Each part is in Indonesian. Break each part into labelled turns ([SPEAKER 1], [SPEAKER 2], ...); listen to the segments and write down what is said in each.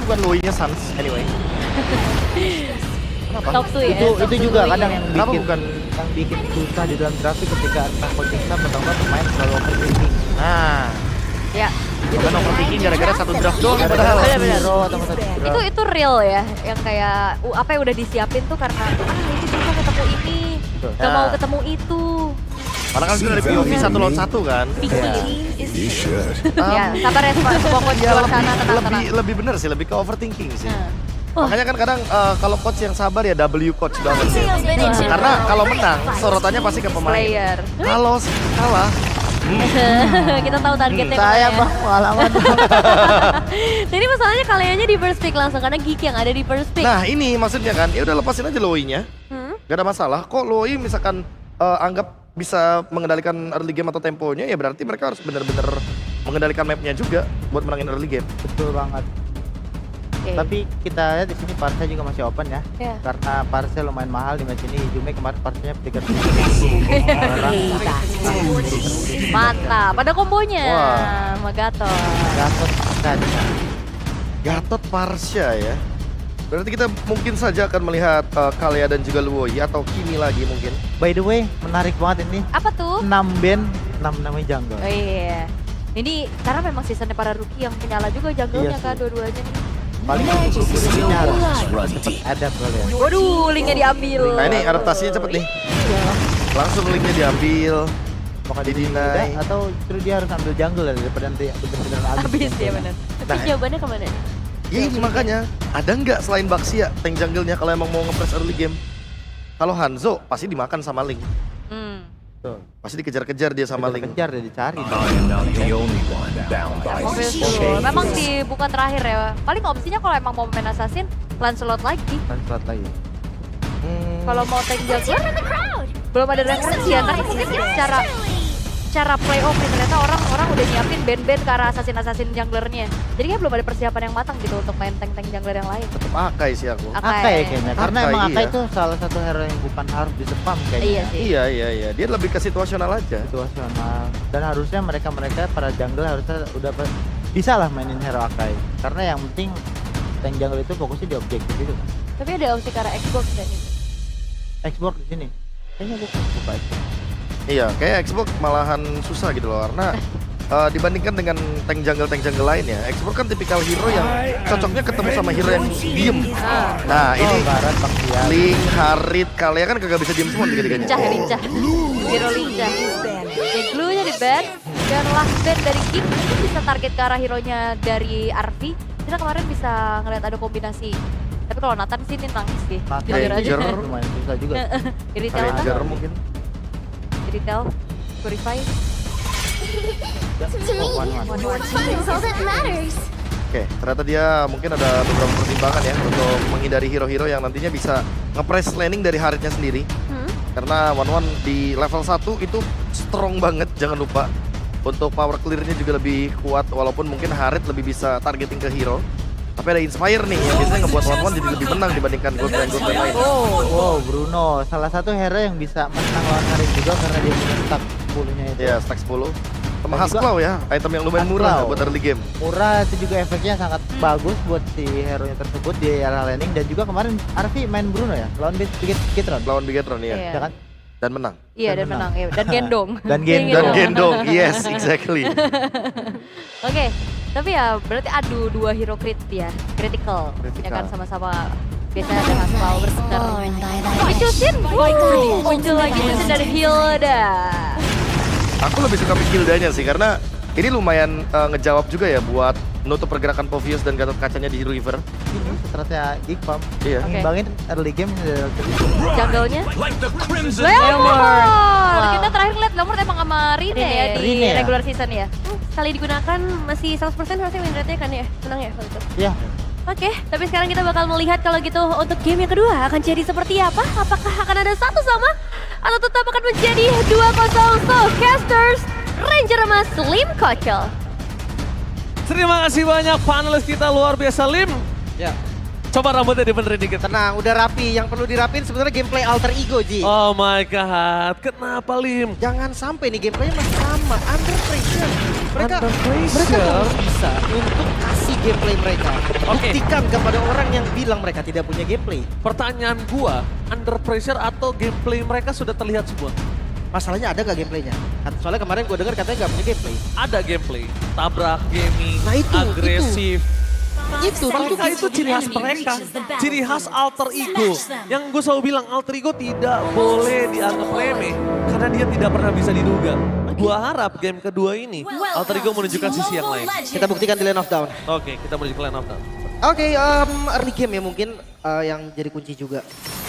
[SPEAKER 1] bukan Loi-nya Suns anyway. Kenapa?
[SPEAKER 2] Top 2 ya.
[SPEAKER 3] Itu juga kadang yang
[SPEAKER 1] Kenapa
[SPEAKER 3] bikin
[SPEAKER 1] bukan?
[SPEAKER 3] yang bikin susah di dalam grafik ketika entah coaching staff atau enggak pemain selalu overthinking.
[SPEAKER 1] Nah,
[SPEAKER 2] Ya.
[SPEAKER 1] bukan overthinking gara-gara satu draft doang ya padahal.
[SPEAKER 2] Benar-benar.
[SPEAKER 3] Hero atau satu draft.
[SPEAKER 2] Itu real ya, yang kayak apa yang udah disiapin tuh karena ini susah ketemu ini,
[SPEAKER 3] Betul.
[SPEAKER 2] gak
[SPEAKER 1] Ya.
[SPEAKER 2] mau ketemu itu.
[SPEAKER 1] Karena kan sudah dari POV 1 lawan 1 kan.
[SPEAKER 4] You should.
[SPEAKER 2] Ya, sabar ya semua coach di luar sana, tenang-tenang.
[SPEAKER 1] Lebih bener sih, lebih ke overthinking sih.
[SPEAKER 2] Nah.
[SPEAKER 1] Makanya kan kadang kalau coach yang sabar ya W coach banget sih. Karena kalau menang sorotannya pasti ke pemain.
[SPEAKER 2] Player.
[SPEAKER 1] Kalau kalah,
[SPEAKER 2] Kita tahu targetnya
[SPEAKER 3] Saya
[SPEAKER 2] kemana ya.
[SPEAKER 3] bang pengalaman.
[SPEAKER 2] Jadi masalahnya kaliannya di first pick langsung karena Geek yang ada di first pick.
[SPEAKER 1] nah ini maksudnya kan, ya udah lepasin aja Loi-nya.
[SPEAKER 2] Hmm?
[SPEAKER 1] Gak ada masalah. Kok Loi misalkan anggap bisa mengendalikan early game atau temponya, ya berarti mereka harus benar-benar mengendalikan mapnya juga buat menangin early game.
[SPEAKER 3] Betul banget.
[SPEAKER 2] Oke.
[SPEAKER 3] Tapi kita lihat di sini Parsa juga masih open ya.
[SPEAKER 2] Ya.
[SPEAKER 3] Karena Parsa lumayan mahal di match ini. Jume kemarin Parsanya 300.
[SPEAKER 2] Mantap, ada kombonya.
[SPEAKER 1] Wah.
[SPEAKER 2] Magato.
[SPEAKER 3] Gatot tadi.
[SPEAKER 1] Gatot Parsha ya. Berarti kita mungkin saja akan melihat Kalea dan juga Luoyi atau Kimi lagi mungkin.
[SPEAKER 3] By the way, menarik banget ini.
[SPEAKER 2] Apa tuh?
[SPEAKER 3] 6 band, 6 namanya jungle.
[SPEAKER 2] Oh iya. Ini karena memang seasonnya para rookie yang penyala juga jungle-nya
[SPEAKER 3] Iya
[SPEAKER 2] kan
[SPEAKER 3] sih.
[SPEAKER 2] dua-duanya nih.
[SPEAKER 3] Paling ini harus cepet ada kalian.
[SPEAKER 2] Waduh, linknya diambil.
[SPEAKER 1] Nah ini adaptasinya cepet nih. Langsung linknya diambil.
[SPEAKER 3] Apakah
[SPEAKER 1] Di
[SPEAKER 3] dia
[SPEAKER 1] deny.
[SPEAKER 3] mudah atau justru dia harus ambil jungle ya, daripada nanti bener-bener
[SPEAKER 2] Habis ya benar. Tapi
[SPEAKER 1] Nah,
[SPEAKER 2] jawabannya kemana nih?
[SPEAKER 1] Ya ini makanya, ada nggak selain Baxia tank jungle-nya kalau emang mau nge-press early game? Kalau Hanzo pasti dimakan sama Link.
[SPEAKER 2] Hmm.
[SPEAKER 3] Tuh.
[SPEAKER 1] Pasti dikejar-kejar dia sama Link.
[SPEAKER 3] Kejar dia dicari.
[SPEAKER 4] I am not the only one bound by
[SPEAKER 2] Betul. Memang dibuka terakhir ya. Paling opsinya kalau emang mau main assassin, Lancelot lagi.
[SPEAKER 3] Kan slot lagi.
[SPEAKER 2] Kalau mau tank jungler, belum ada referensi ya. Karena mungkin secara playoff nih ternyata orang udah nyiapin band-band ke arah assassin junglernya. Jadi kan belum ada persiapan yang matang gitu untuk main tank-tank jungler yang lain.
[SPEAKER 1] Tetep Akai sih aku.
[SPEAKER 3] Akai kayaknya. Karena
[SPEAKER 1] Akai,
[SPEAKER 3] emang Akai
[SPEAKER 1] iya.
[SPEAKER 3] itu salah satu hero yang bukan harus disepam kayaknya.
[SPEAKER 2] Iya sih.
[SPEAKER 1] Iya. Dia lebih ke situasional aja.
[SPEAKER 3] Situasional. Dan harusnya mereka para jungle harusnya udah bisa lah mainin hero Akai. Karena yang penting tank jungle itu fokusnya di objektif itu kan.
[SPEAKER 2] Tapi ada opsi ke arah Xbox dan itu.
[SPEAKER 3] Xbox di sini. Kayaknya bukan Xbox.
[SPEAKER 1] Iya, kayak Xbox malahan susah gitu loh karena dibandingkan dengan tank jungle lain ya, Xbox kan tipikal hero yang cocoknya ketemu sama hero yang diem. Nah ini
[SPEAKER 3] Barat Baktiar.
[SPEAKER 1] Link, Harit, Kalea kan kagak bisa diem semua tiga-tiganya.
[SPEAKER 2] Lincah. Hero lincah. Oke, glue-nya di ban. Dan last ban dari Geek itu bisa target ke arah hero-nya dari Arvi. Kita kemarin bisa ngeliat ada kombinasi. Tapi kalau Nathan sih ini nangis sih.
[SPEAKER 3] Mata
[SPEAKER 2] Jujur aja.
[SPEAKER 1] Ranger.
[SPEAKER 3] lumayan susah juga.
[SPEAKER 2] Di retail kan?
[SPEAKER 1] Ranger mungkin.
[SPEAKER 2] Di retail. Purify.
[SPEAKER 1] Oke, ternyata dia mungkin ada beberapa pertimbangan ya untuk menghindari hero-hero yang nantinya bisa nge-press laning dari Haritnya sendiri. Karena One di level 1 itu strong banget, jangan lupa. Untuk power clear-nya juga lebih kuat, walaupun mungkin Harit lebih bisa targeting ke hero. Tapi ada Inspire nih, yang biasanya ngebuat One jadi lebih menang dibandingkan gold lane lain.
[SPEAKER 3] Wow, Bruno, salah satu hero yang bisa menang lawan Harit juga karena dia punya stack 10-nya itu.
[SPEAKER 1] Ya, stack 10. Sama
[SPEAKER 3] Dan juga-
[SPEAKER 1] Hasklau ya, item yang lumayan murah
[SPEAKER 3] Hasklau.
[SPEAKER 1] buat early game.
[SPEAKER 3] Murah itu juga efeknya sangat bagus buat si hero-nya tersebut di area laning. Dan juga kemarin Arvi main Bruno ya, lawan Kitron.
[SPEAKER 1] Lawan Bigetron ya,
[SPEAKER 2] Iya.
[SPEAKER 3] Ya kan?
[SPEAKER 1] dan menang.
[SPEAKER 2] Iya dan menang. Iya. Dan gendong.
[SPEAKER 3] Dan
[SPEAKER 2] Iya,
[SPEAKER 3] gendong.
[SPEAKER 1] Dan
[SPEAKER 2] gitu.
[SPEAKER 1] gendong, yes, exactly.
[SPEAKER 2] Oke, tapi ya berarti adu dua hero ya, critical. Ya
[SPEAKER 1] Critical.
[SPEAKER 2] kan sama-sama biasanya ada Haskell Berserker. Tapi Chusin, muncul lagi Chusin dari Hilda.
[SPEAKER 1] Aku lebih suka pick Hildanya sih, karena ini lumayan ngejawab juga ya buat nutup pergerakan Povius dan Gatot Kacanya di Hero River.
[SPEAKER 3] Ini strategi Igpam.
[SPEAKER 1] Iya.
[SPEAKER 2] Oke.
[SPEAKER 3] Ngimbangin early game
[SPEAKER 2] Jungle-nya
[SPEAKER 4] like the crimson.
[SPEAKER 2] Leomord.
[SPEAKER 3] Wow.
[SPEAKER 2] Kita terakhir lihat Leomord emang sama Rine ya di
[SPEAKER 3] Rine ya?
[SPEAKER 2] regular season ya.
[SPEAKER 5] Sekali digunakan masih 100% harusnya win rate-nya kan ya? Menang ya kalau itu.
[SPEAKER 3] Ya,
[SPEAKER 5] Oke, tapi sekarang kita bakal melihat kalau gitu untuk game yang kedua akan jadi seperti apa? Apakah akan ada satu sama? Atau tetap akan menjadi 2-0? So, casters, Ranger Emas, Lim Kocel.
[SPEAKER 6] Terima kasih banyak panelis kita luar biasa Lim.
[SPEAKER 7] Ya,
[SPEAKER 6] Coba rambutnya dibenerin dikit.
[SPEAKER 7] Tenang, udah rapi. Yang perlu dirapin sebenarnya gameplay alter ego, Ji.
[SPEAKER 6] Oh my god, kenapa Lim?
[SPEAKER 7] Jangan sampai nih gameplaynya masih sama, under pressure. Mereka
[SPEAKER 6] Under pressure?
[SPEAKER 7] mereka harus bisa untuk kasih gameplay mereka.
[SPEAKER 6] Oke.
[SPEAKER 7] Buktikan kepada orang yang bilang mereka tidak punya gameplay.
[SPEAKER 6] Pertanyaan gua, under pressure atau gameplay mereka sudah terlihat semua?
[SPEAKER 7] Masalahnya ada nggak gameplaynya? Soalnya kemarin gue dengar katanya nggak punya gameplay.
[SPEAKER 6] Ada gameplay, tabrak, gaming,
[SPEAKER 7] Nah, itu.
[SPEAKER 6] agresif.
[SPEAKER 7] Itu
[SPEAKER 6] Mereka itu ciri khas mereka, ciri khas alter ego. Yang gue selalu bilang alter ego tidak boleh dianggap remeh karena dia tidak pernah bisa diduga. Gua harap game kedua ini alter ego menunjukkan sisi yang lain.
[SPEAKER 7] Kita buktikan di Lane of Down.
[SPEAKER 6] Oke, kita menuju ke line of down.
[SPEAKER 7] Oke, early game ya mungkin yang jadi kunci juga.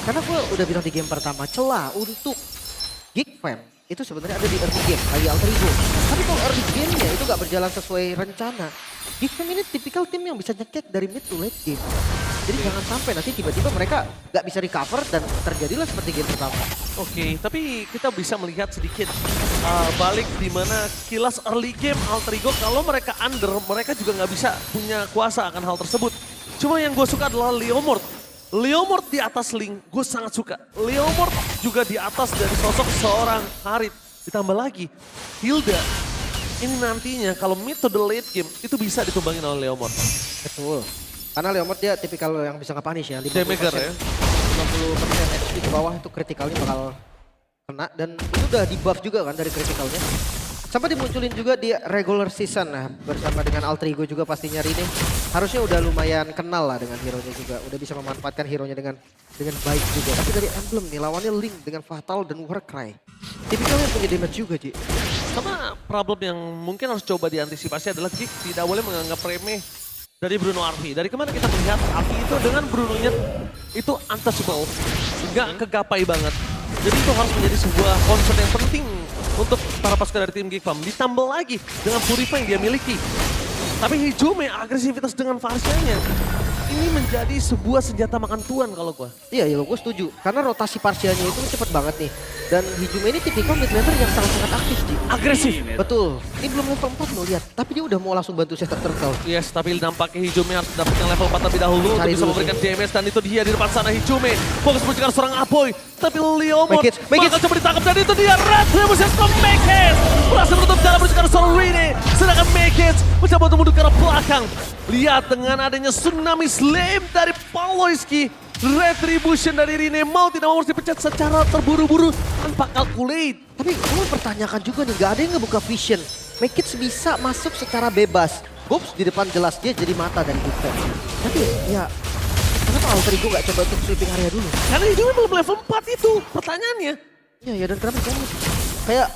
[SPEAKER 7] Karena gue udah bilang di game pertama, celah untuk Geek Fam itu sebenarnya ada di early game, lagi alter ego. Tapi kalau early game-nya itu gak berjalan sesuai rencana. Geek Fam ini tipikal tim yang bisa nyekek dari mid to late game. Jadi jangan sampai nanti tiba-tiba mereka gak bisa recover dan terjadilah seperti game pertama.
[SPEAKER 6] Oke, tapi kita bisa melihat sedikit balik di mana kilas early game alter ego kalau mereka under, mereka juga nggak bisa punya kuasa akan hal tersebut. Cuma yang gue suka adalah Leomord. Leomord di atas Link, gue sangat suka. Leomord juga di atas dari sosok seorang Harit. Ditambah lagi, Hilda. Ini nantinya kalau mid to the late game itu bisa ditumbangin oleh Leomord.
[SPEAKER 7] Betul. Karena Leomord dia tipikal yang bisa nge-punish ya. 50%,
[SPEAKER 6] Damager ya.
[SPEAKER 7] 50% HP ke bawah itu kritikalnya bakal kena. Dan itu udah di buff juga kan dari kritikalnya. Sampai dimunculin juga di regular season nah bersama dengan alter ego juga pastinya Rine. Harusnya udah lumayan kenal lah dengan hero-nya juga. Udah bisa memanfaatkan hero-nya dengan baik juga. Tapi dari emblem nih lawannya Link dengan Fatal dan Warcry. Tipikalnya punya damage juga Ji.
[SPEAKER 6] Sama problem yang mungkin harus coba diantisipasi adalah Geek tidak boleh menganggap remeh dari Bruno Arfi. Dari kemarin kita melihat Arfi itu dengan Brunonya itu untouchable. Nggak kegapai banget. Jadi itu harus menjadi sebuah concern yang penting untuk para pasukan dari tim Geek Fam. Ditambah lagi dengan Purify yang dia miliki. Tapi Hijume agresivitas dengan Farsianya ini menjadi sebuah senjata makan tuan kalau gua.
[SPEAKER 7] Iya, gue setuju. Karena rotasi parsialnya itu cepet banget nih. Dan Hijume ini tipikal mid laner yang sangat-sangat aktif, Ji.
[SPEAKER 6] Agresif.
[SPEAKER 7] Betul. Ini belum level 4 lo lihat. Tapi dia udah mau langsung bantu Scepter Turtle.
[SPEAKER 6] Yes, tapi nampaknya Hijume harus mendapatkan level 4 terlebih dahulu untuk
[SPEAKER 7] Cari
[SPEAKER 6] bisa
[SPEAKER 7] dulu
[SPEAKER 6] memberikan
[SPEAKER 7] sih.
[SPEAKER 6] damage. Dan itu dia di depan sana Hijume. Fokus mencegah seorang Apoy. Tapi Leomord
[SPEAKER 7] Make it.
[SPEAKER 6] bakal coba ditangkap dan itu dia Red Revolution from Make It. Berhasil menutup jalan menuju ke arah seorang Rine. Sedangkan Make It mencoba untuk mundur ke arah belakang. Lihat dengan adanya tsunami slam dari Pawlowiski. Retribution dari Rine mau tidak mau harus dipecat secara terburu-buru tanpa calculate.
[SPEAKER 7] Tapi gue pertanyakan juga nih, gak ada yang ngebuka vision. Make it bisa masuk secara bebas. Bobs di depan jelas dia jadi mata dari defense. Tapi ya, kenapa alter ego gak coba untuk sweeping area dulu?
[SPEAKER 6] Karena Hijume belum level 4 itu pertanyaannya.
[SPEAKER 7] Ya dan kenapa kamu kayak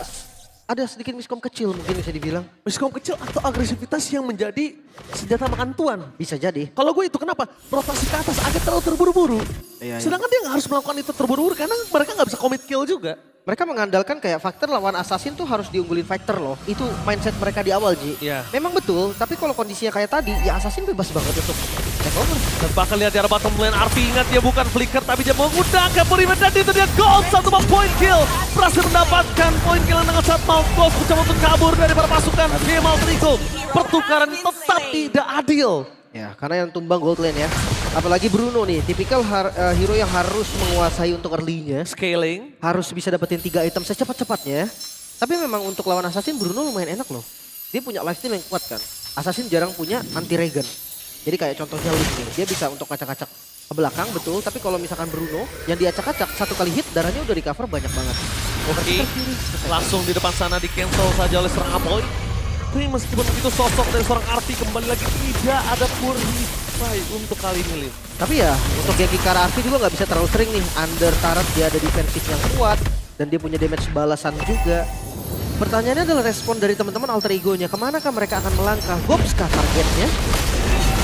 [SPEAKER 7] ada sedikit miskom kecil mungkin bisa dibilang.
[SPEAKER 6] Miskom kecil atau agresivitas yang menjadi senjata makan tuan.
[SPEAKER 7] Bisa jadi.
[SPEAKER 6] Kalau gue itu kenapa? Rotasi ke atas agak terlalu terburu-buru.
[SPEAKER 7] Iya.
[SPEAKER 6] Sedangkan dia nggak harus melakukan itu terburu-buru karena mereka nggak bisa commit kill juga.
[SPEAKER 7] Mereka mengandalkan kayak faktor lawan assassin tuh harus diunggulin fighter loh. Itu mindset mereka di awal, Ji.
[SPEAKER 6] Iya.
[SPEAKER 7] Memang betul, tapi kalau kondisinya kayak tadi, ya assassin bebas banget untuk take over.
[SPEAKER 6] Dan bahkan lihat di arah bottom lane, Arfi ingat dia bukan flicker tapi dia menggunakan Puriman dan itu dia gold, satu point kill. Berhasil mendapatkan point kill dengan saat Malphite mencoba untuk kabur dari para pasukan game Alter Ego. Pertukaran tetap tidak adil.
[SPEAKER 7] Ya, karena yang tumbang gold lane ya. Apalagi Bruno nih, tipikal hero yang harus menguasai untuk early-nya.
[SPEAKER 6] Scaling.
[SPEAKER 7] Harus bisa dapetin 3 item secepat-cepatnya. Tapi memang untuk lawan assassin Bruno lumayan enak loh. Dia punya lifesteal yang kuat kan. Assassin jarang punya anti-regen. Jadi kayak contohnya Link nih, dia bisa untuk acak-acak ke belakang betul. Tapi kalau misalkan Bruno yang diacak-acak satu kali hit darahnya udah recover banyak banget.
[SPEAKER 6] Oke, langsung di depan sana di cancel saja oleh seorang Apoy. Tapi meskipun begitu sosok dari seorang Arfi kembali lagi tidak ada Purify untuk kali ini. Lim.
[SPEAKER 7] Tapi ya untuk Genki Kara Arfi juga nggak bisa terlalu sering nih. Under turret dia ada defensif yang kuat dan dia punya damage balasan juga. Pertanyaannya adalah respon dari teman-teman alter ego-nya. Kemana kah mereka akan melangkah? Gobs kah targetnya?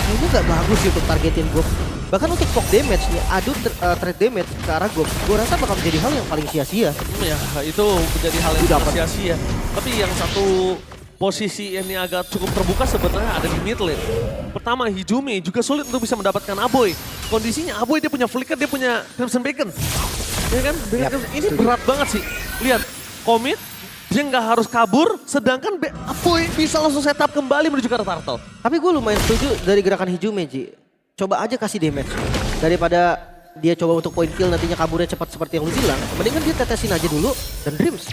[SPEAKER 7] Kayaknya nggak bagus sih untuk targetin Gobs. Bahkan untuk poke damage nih, adu trade damage ke arah Gobs. Gue rasa bakal menjadi hal yang paling sia-sia.
[SPEAKER 6] Ya itu menjadi hal yang
[SPEAKER 7] Dapat.
[SPEAKER 6] sia-sia. Tapi yang satu posisi ini agak cukup terbuka sebenarnya ada di mid lane. Pertama Hijume juga sulit untuk bisa mendapatkan Aboy. Kondisinya Aboy dia punya flicker, dia punya Crimson Bacon. Ya kan? Ini berat banget sih. Lihat, commit, dia nggak harus kabur, sedangkan Aboy bisa langsung setup kembali menuju ke arah turtle.
[SPEAKER 7] Tapi gue lumayan setuju dari gerakan Hijume, Ji. coba aja kasih damage. Daripada dia coba untuk point kill nantinya kaburnya cepat seperti yang lu bilang. Mendingan dia tetesin aja dulu dan Dreams.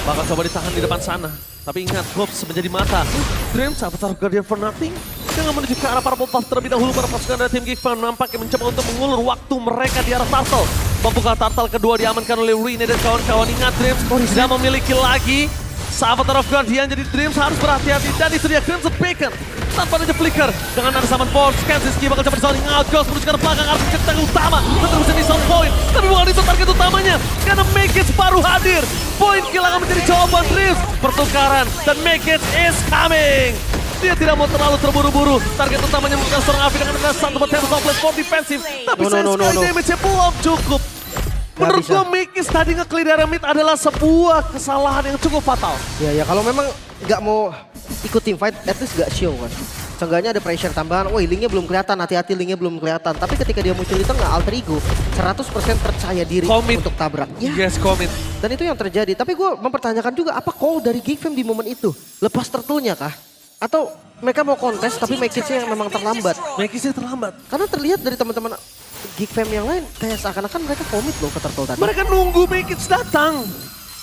[SPEAKER 6] Bakal coba ditahan di depan sana. Tapi ingat, Gobs menjadi mata. Dreams, Avatar Guardian for nothing. Dengan menuju ke arah para buff terlebih dahulu, para pasukan dari tim Geek Fam nampaknya mencoba untuk mengulur waktu mereka di arah Turtle. Membuka Turtle kedua diamankan oleh Rene dan kawan-kawan. Ingat, Dreams tidak memiliki lagi Avatar of Guardian, jadi Dreams harus berhati-hati. Dan itu dia Crimson Beacon. Tanpa ada flicker. Dengan ada summon force, Kenziski bakal coba disounding out. Ghost menuju ke arah belakang, harus mencari utama. Tetap bisa di sound point. Tapi bukan itu target utamanya. Karena Makic baru hadir. Point kill akan menjadi jawaban Dreams. Pertukaran dan Makic is coming. Dia tidak mau terlalu terburu-buru. Target utamanya bukan seorang Afi dengan ada satu potential softplate for defensif. Tapi sayang sekali damage-nya belum cukup. Menurut gue Makic tadi nge-clear dari mid adalah sebuah kesalahan yang cukup fatal.
[SPEAKER 7] Ya kalau memang nggak mau ikut team fight, at least nggak show kan. Seenggaknya ada pressure tambahan, woi linknya belum kelihatan, hati-hati linknya belum kelihatan. Tapi ketika dia muncul di tengah, Alter Ego 100% percaya diri
[SPEAKER 6] Commit.
[SPEAKER 7] untuk tabrak. Ya.
[SPEAKER 6] Yes, commit.
[SPEAKER 7] Dan itu yang terjadi. Tapi gue mempertanyakan juga apa call dari Geek Fam di momen itu? Lepas turtle-nya kah? Atau mereka mau kontes tapi Makic-nya yang memang terlambat?
[SPEAKER 6] Makic terlambat.
[SPEAKER 7] Karena terlihat dari teman-teman Geek Fam yang lain kayak seakan-akan mereka komit loh ke turtle tadi.
[SPEAKER 6] Mereka nunggu Makic datang.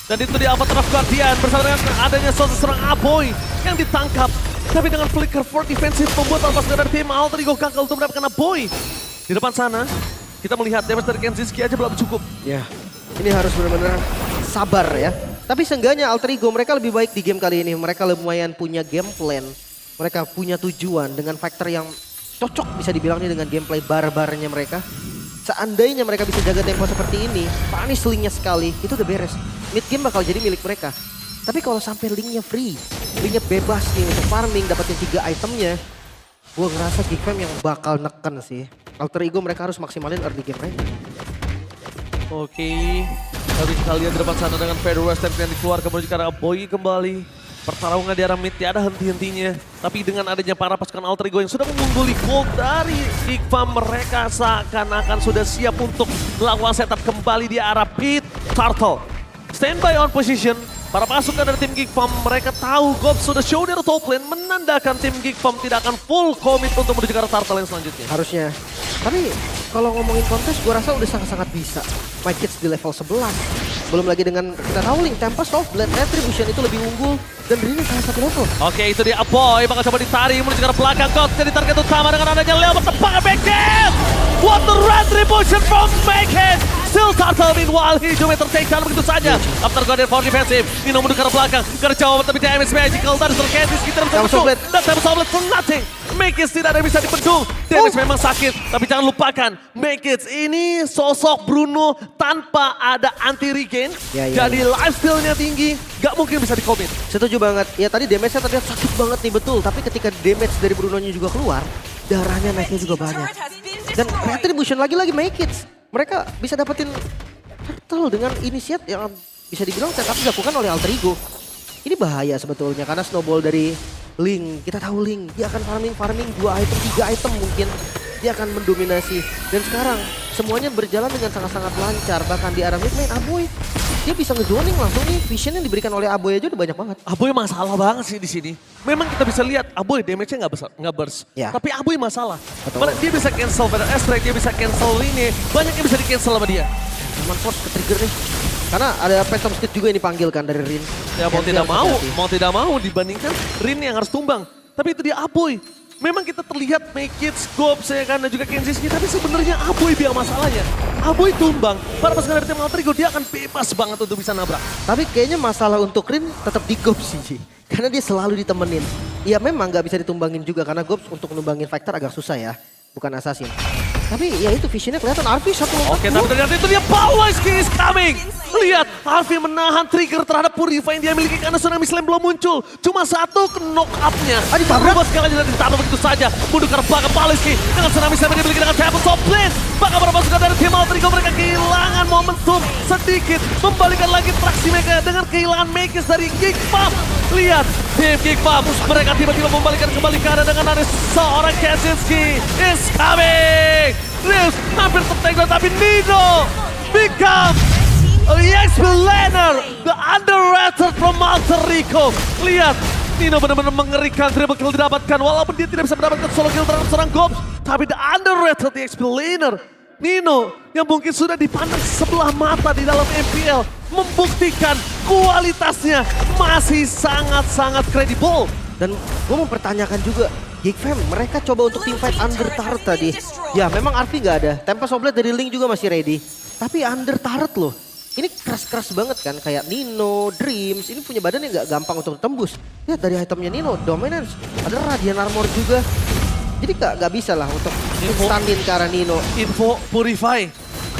[SPEAKER 6] Dan itu dia Avatar of Guardian bersama dengan adanya seorang Aboy yang ditangkap. Tapi dengan flicker for defensive membuat pas dari tim Alter Ego gagal untuk mendapatkan Aboy. Di depan sana kita melihat damage dari Kenziski aja belum cukup.
[SPEAKER 7] Ya, ini harus benar-benar sabar ya. Tapi seenggaknya Alter Ego mereka lebih baik di game kali ini. Mereka lumayan punya game plan. Mereka punya tujuan dengan factor yang cocok bisa dibilangnya dengan gameplay barbarnya mereka. Seandainya mereka bisa jaga tempo seperti ini, punish linknya sekali, itu udah beres. Mid game bakal jadi milik mereka. Tapi kalau sampai linknya free, linknya bebas nih untuk farming, dapetin 3 itemnya, gue ngerasa Geek Fam yang bakal neken sih. Alter Ego mereka harus maksimalin early game mereka.
[SPEAKER 6] Oke. Tapi kita lihat di depan sana dengan Federer Western yang dikeluarkan menuju ke arah Aboy kembali. Pertarungan di arah mid tidak ada henti-hentinya. Tapi dengan adanya para pasukan Alter Ego yang sudah mengungguli gold dari Geek Fam, mereka seakan-akan sudah siap untuk melakukan setup kembali di arah pit turtle. Standby on position. Para pasukan dari tim Geek Fam mereka tahu Gobs sudah show their top lane, menandakan tim Geek Fam tidak akan full commit untuk menuju ke arah turtle yang selanjutnya.
[SPEAKER 7] Harusnya. Tapi kalau ngomongin kontes gue rasa udah sangat-sangat bisa. Makic di level 11. Belum lagi dengan kita tahu Link Tempest of Blade Retribution itu lebih unggul. Dan Rene salah satu level.
[SPEAKER 6] Oke, itu dia Aboy bakal coba ditarik menuju ke arah belakang. Ghost jadi target utama dengan adanya Leo bertepangan Makic. What the retribution from Makic. Still turtle meanwhile he cuma take down begitu saja. After Guardian for defensive. Nino menuju ke arah belakang. Karena jawab tapi damage magical dari Solkentis kita bisa bendung. Dan Tempest of Blade for nothing. Makic tidak ada yang bisa dibendung. Damage memang sakit. Tapi jangan lupakan Makic ini sosok Bruno tanpa ada anti regen. Jadi life steal-nya tinggi. Gak mungkin bisa di-commit.
[SPEAKER 7] Setuju banget. Ya tadi damage-nya terlihat sakit banget nih betul. Tapi ketika damage dari Bruno-nya juga keluar, darahnya naiknya juga banyak. Dan Retribution lagi-lagi Makic. Mereka bisa dapetin turtle dengan initiate yang bisa dibilang setup dilakukan oleh Alter Ego. Ini bahaya sebetulnya karena snowball dari Link. Kita tahu Link, dia akan farming 2 item, 3 item mungkin. Dia akan mendominasi. Dan sekarang semuanya berjalan dengan sangat-sangat lancar. Bahkan di arah mid main Aboy. Dia bisa ngejoning langsung nih. Vision yang diberikan oleh Aboy aja udah banyak banget.
[SPEAKER 6] Aboy masalah banget sih di sini. Memang kita bisa lihat Aboy damage-nya nggak burst.
[SPEAKER 7] Ya.
[SPEAKER 6] Tapi Aboy masalah.
[SPEAKER 7] Betul.
[SPEAKER 6] Dia bisa cancel Feather Strike, dia bisa cancel Rene. Banyak yang bisa di-cancel sama dia.
[SPEAKER 7] Cuman force ke trigger nih. Karena ada Phantom Speed juga yang dipanggil kan dari Rin.
[SPEAKER 6] Ya mau tidak mau dibandingkan Rene yang harus tumbang. Tapi itu dia Aboy. Memang kita terlihat Makic, Gobs ya kan, dan juga Kenziski, tapi sebenarnya Aboy biang masalahnya. Aboy tumbang, para pasukan dari tim Alter Ego dia akan bebas banget untuk bisa nabrak.
[SPEAKER 7] Tapi kayaknya masalah untuk Rin tetap di Gobs sih. Karena dia selalu ditemenin. Ya memang nggak bisa ditumbangin juga karena Gobs untuk numbangin Factor agak susah ya. Bukan assassin. Tapi ya itu visionnya kelihatan Arfi satu lompat.
[SPEAKER 6] Oke, tapi ternyata itu dia Pawlowski is coming. Lihat, Arfi menahan trigger terhadap Purify yang dia miliki karena Tsunami Slam belum muncul. Cuma satu knock up-nya. Berubah sekali dan ditaruh begitu saja. Mundur ke belakang Pawlowski dengan Tsunami Slam yang dimiliki dengan Tempest of Blade. Bahkan para pasukan dari tim Alter Ego mereka kehilangan momentum sedikit. Membalikan lagi traksi mereka dengan kehilangan Makic dari Geek Fam. Lihat, tim Geek Fam mereka tiba-tiba membalikan kembali ke arah dengan ada seorang Kenziski is coming. Rius hampir tertenggelam tapi Nino become the explainer, the underrated from Alter Ego. Lihat, Nino benar-benar mengerikan, triple kill didapatkan walaupun dia tidak bisa mendapatkan solo kill terhadap seorang Gobs. Tapi the underrated the XP laner. Nino yang mungkin sudah dipandang sebelah mata di dalam MPL. Membuktikan kualitasnya masih sangat-sangat kredibel.
[SPEAKER 7] Dan gue mempertanyakan juga, Geek Fam, mereka coba untuk teamfight under turret tadi. Ya memang Arfi nggak ada, Tempest Oblet dari Link juga masih ready. Tapi under turret loh, ini keras-keras banget kan, kayak Nino, Dreams, ini punya badan yang nggak gampang untuk tembus. Lihat dari itemnya Nino, Dominance, ada Radiant Armor juga. Jadi nggak bisa lah untuk standin ke arah Nino.
[SPEAKER 6] Info Purify,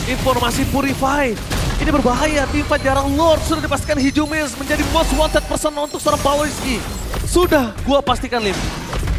[SPEAKER 6] informasi Purify. Ini berbahaya, teamfight jarang Lord sudah dipastikan Hijumis menjadi most wanted person untuk seorang Pawliski. Sudah gua pastikan Lim.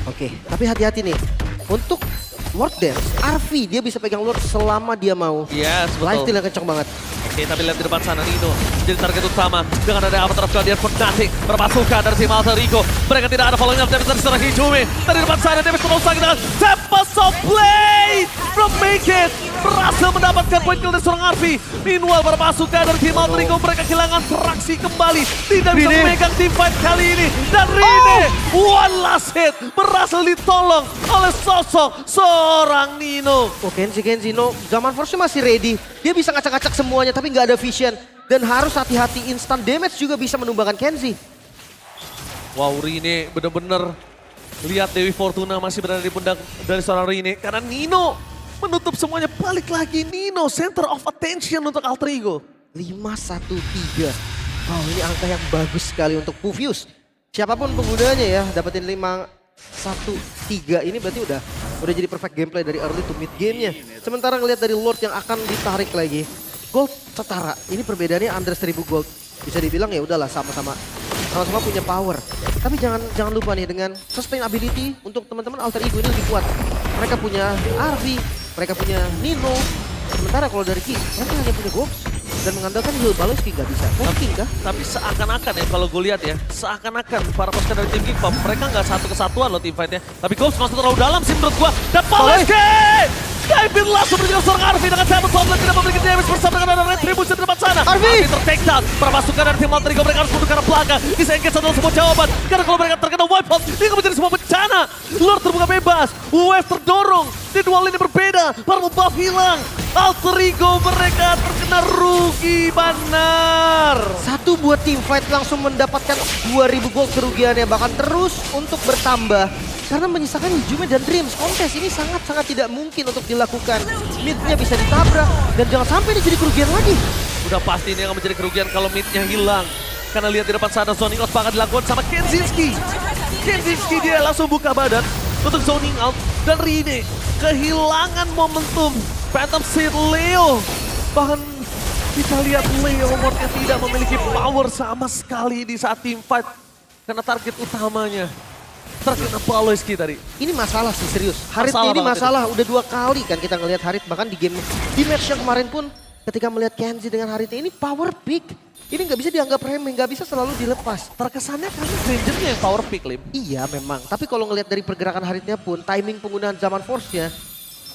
[SPEAKER 7] Oke, tapi hati-hati nih. Untuk Lord Dance, Arfi dia bisa pegang Lord selama dia mau.
[SPEAKER 6] Yes,
[SPEAKER 7] Lifesteal
[SPEAKER 6] betul.
[SPEAKER 7] yang kencang banget.
[SPEAKER 6] Oke, tapi lihat di depan sana Nino jadi target utama dengan ada Avatar of Guardian Fnatic berpasukan dari tim Alter Ego. Mereka tidak ada following up dari seorang Hijumi. Dari depan sana Davis merusak dengan Tempest of Blade from Make It berhasil mendapatkan point kill dari seorang Arfi. Meanwhile berpasukan dari tim Alter Ego mereka kehilangan traksi kembali. Tidak bisa memegang team fight kali ini. Dan Rine one last hit berhasil ditolong oleh sosok seorang Nino.
[SPEAKER 7] Oh Kenzie no, Zaman Force masih ready. Dia bisa ngacak-ngacak semuanya tapi nggak ada vision. Dan harus hati-hati, instant damage juga bisa menumbangkan Kenzie.
[SPEAKER 6] Wow, Rine bener-bener lihat Dewi Fortuna masih berada di pundak dari seorang Rine. Karena Nino menutup semuanya, balik lagi Nino, center of attention untuk Alter Ego.
[SPEAKER 7] 5-1-3. Wow ini angka yang bagus sekali untuk Puvius. Siapapun penggunanya ya, dapetin 5-1-3 ini berarti udah jadi perfect gameplay dari early to mid gamenya. Sementara ngelihat dari Lord yang akan ditarik lagi. Gold setara, ini perbedaannya under 1000 gold. Bisa dibilang ya udahlah sama-sama punya power. Tapi jangan lupa nih dengan sustainability untuk teman-teman Alter Ego ini lebih kuat. Mereka punya Arvi, mereka punya Nino. Sementara kalau dari King, mereka hanya punya Gobs. Dan mengandalkan heal Baloski nggak bisa. Mungkin kah?
[SPEAKER 6] Tapi seakan-akan ya kalau gue lihat ya, seakan-akan para pasukan dari tim Geek Pop, mereka nggak satu kesatuan loh tim fightnya. Tapi Ghost masuk terlalu dalam sih menurut gue. Dan Baloski! David langsung menjadi seorang Arvi dengan Samus Oblet tidak memiliki damage bersama dengan ada Retribution di depan sana. Arvi ter-take down. Para pasukan dari tim Alter Ego mereka harus mundur ke arah belakang. Disengket adalah sebuah jawaban. Karena kalau mereka terkena wipe out, ini akan menjadi sebuah bencana. Lord terbuka bebas. Wave terdorong. Di dua lini berbeda. Para buff hilang. Alter Ego mereka terkena rugi benar.
[SPEAKER 7] Satu buat team fight langsung mendapatkan 2000 gold kerugiannya. Bahkan terus untuk bertambah. Karena menyisakan Hijume dan Dreams. Kontes ini sangat-sangat tidak mungkin untuk dilakukan. Midnya bisa ditabrak. Dan jangan sampai ini jadi kerugian lagi.
[SPEAKER 6] Udah pasti ini akan menjadi kerugian kalau midnya hilang. Karena lihat di depan sana zoning out bakal dilakukan sama Kenzinski. Kenzinski dia langsung buka badan untuk zoning out. Dan Rine kehilangan momentum. Phantom Seed Leo. Bahkan kita lihat Leo Lordnya tidak memiliki power sama sekali di saat team fight. Karena target utamanya terkena Pawliski tadi.
[SPEAKER 7] Ini masalah sih serius. Harit
[SPEAKER 6] Masalah
[SPEAKER 7] ini
[SPEAKER 6] banget
[SPEAKER 7] masalah. Udah 2 kali kan kita ngelihat Harit. Bahkan di game di match yang kemarin pun ketika melihat Kenzie dengan Haritnya ini power pick. Ini nggak bisa dianggap remeh, nggak bisa selalu dilepas.
[SPEAKER 6] Terkesannya karena Grangernya yang power pick, Lim.
[SPEAKER 7] Iya memang. Tapi kalau ngelihat dari pergerakan Haritnya pun, timing penggunaan zaman force-nya,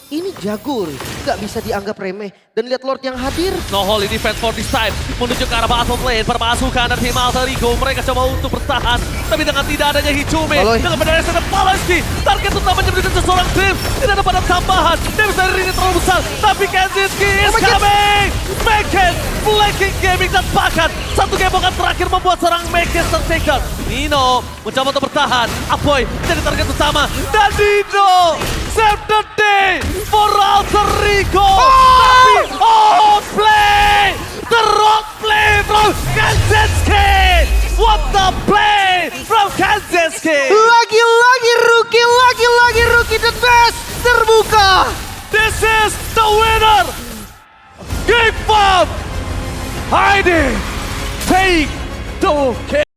[SPEAKER 7] ini jago, nggak bisa dianggap remeh. Dan lihat Lord yang hadir.
[SPEAKER 6] No Holy defense for this time. Menuju ke arah battle lane. Permasukan dari tim Alter Ego. Mereka coba untuk bertahan. Tapi dengan tidak adanya Hijume.
[SPEAKER 7] Aloy.
[SPEAKER 6] Dengan benar ada Pawliski. Target utamanya menjadi seseorang tim. Tidak ada pada tambahan. Davis dari Rine terlalu besar. Tapi Kenzinski is coming. Make it. Flanking gaming dan bahkan satu gemokan terakhir membuat serang Make it tertake down. Nino mencoba untuk bertahan. Apoy jadi target utama. Dan Nino save the day for Alter Ego. Tapi play! The rock play from Kenzinski! What the play from Kenzinski!
[SPEAKER 7] Lagi-lagi rookie the best terbuka.
[SPEAKER 6] This is the winner! Geek Pop! Heidi! Take the